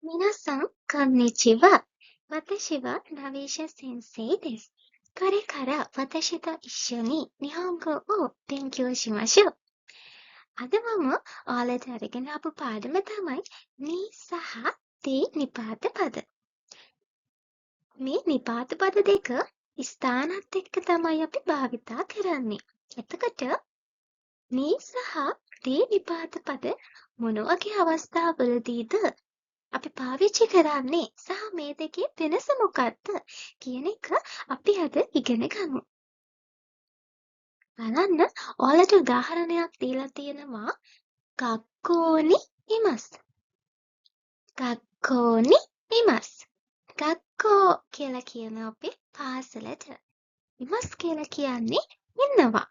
皆さん、こんにちは。私はナビーシャ先生です。これから私と一緒に日本語を勉強しましょう。අද මම ඔයාලට අරගෙන ආපු පාඩම තමයි නී සහ තේ නිපාත පද. මේ නිපාත පද දෙක ස්ථානත් එක්ක තමයි අපි භාවිතා කරන්නේ. එතකොට නී සහ තේ නිපාත පද මොන වගේ අවස්ථාවලදීද අපි පාවිච්චි කරන්නේ සහ මේ දෙකේ වෙනස මොකක්ද කියන එක අපි අද ඉගෙන ගමු. බලන්න ඔයාලට උදාහරණයක් දීලා තියෙනවා ගක්කෝනි ඉමස්. ගක්කෝනි ඉමස්. ගක්කෝ කියලා කියන අපි පාසලට. ඉමස් කියලා කියන්නේ ඉන්නවා.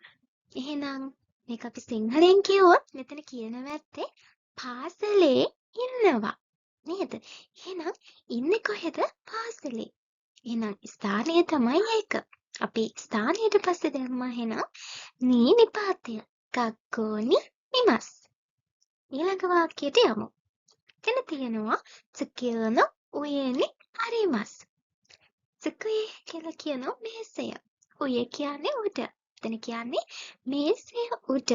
එහෙනම් මේක අපි සිංහලෙන් කිව්වොත් මෙතන කියනවා ඇත්තේ පාසලේ ඉන්නවා. නේද? එහෙනම් ඉන්නේ කොහෙද? පාසලේ. එහෙනම් ස්ථානය තමයි ඒක. අපි ස්ථානයට පස්සේ දැම්මා එහෙනම් නී නිපාතය. ගක්කෝනි ඉමස්. ඊළඟ වාක්‍යයට යමු. එතන තියෙනවා tsukio ueni arimasu. tsukuye කියලා කියනවා මේසය. උය කියන්නේ උඩ. එතන කියන්නේ මේසය උඩ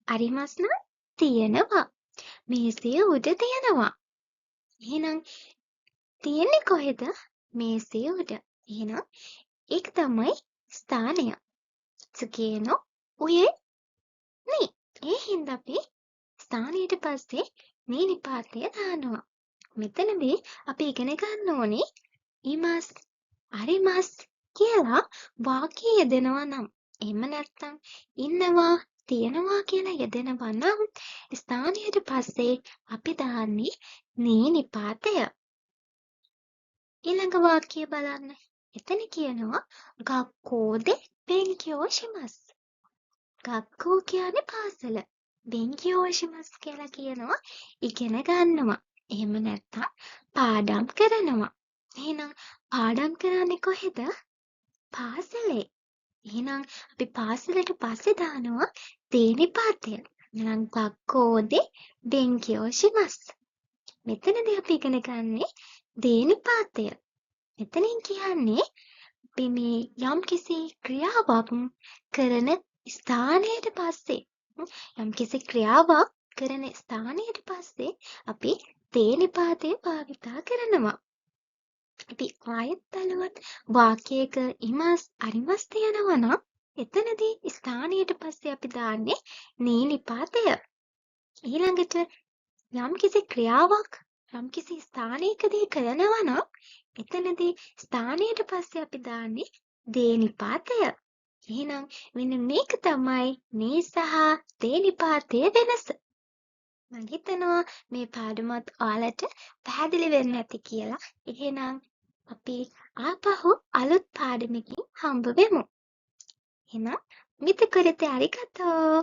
අරිමස් නම් තියෙනවා. මේසය උඩ තියෙනවා. එහෙනම් තියෙන්නේ කොහෙද? මේසය උඩ. එහෙනම් ඒක තමයි ස්ථානය. tsukio ueni. ඒ හින්දා අපි ස්ථානයට පස්සේ මේ නිපාතය දානවා. මෙතනදී අපි ඉගෙන ගන්න ඕනේ ඉමස් අරිමස් කියලා වාක්‍ය යෙදෙනවා නම් එහෙම නැත්නම් ඉන්නවා තියෙනවා කියලා යෙදෙනවා නම් ස්ථානයට පස්සේ අපි දාන්නේ නී නිපාතය. ඊළඟ වාක්‍යය බලන්න. එතන කියනවා ගක්කෝදේ බෙන්කියෝ shimasu. ගක්කෝ කියන්නේ පාසල. බෙන්කියෝ shimasu කියලා කියනවා ඉගෙන ගන්නවා. එහෙම නැත්නම් පාඩම් කරනවා. එහෙනම් පාඩම් කරන්නේ කොහෙද? පාසලේ. එහෙනම් අපි පාසලට පස්සේ දානවා තේ නිපාතය. එහෙනම් ගක්කෝදේ බෙන්කියෝ shimasu. මෙතනදී අපි ඉගෙන ගන්නේ දේ නිපාතය. මෙතනින් කියන්නේ අපි මේ යම්කිසි ක්‍රියාවක් කරන ස්ථානයට පස්සේ යම්කිසි ක්‍රියාවක් කරන ස්ථානයට පස්සේ අපි තේ නිපාතය භාවිතා කරනවා. අපි ආයෙත් බලුවත් වාක්‍යයක ඉමස් අරිමස් තියෙනවා නම් එතනදී ස්ථානයට පස්සේ අපි දාන්නේ නී නිපාතය. ඊළඟට යම්කිසි ක්‍රියාවක් යම්කිසි ස්ථානයකදී කරනවා නම් එතනදී ස්ථානයට පස්සේ අපි දාන්නේ දේ නිපාතය. එහෙනම් මෙන්න මේක තමයි නී සහ දේ නිපාතයේ වෙනස. මම හිතනවා මේ පාඩමත් ඔයාලට පැහැදිලි වෙන්න ඇති කියලා. එහෙනම් අපි ආපහු අලුත් පාඩමකින් හම්බ වෙමු. එහෙනම් මිත කොරෙතේ අරිගතෝ.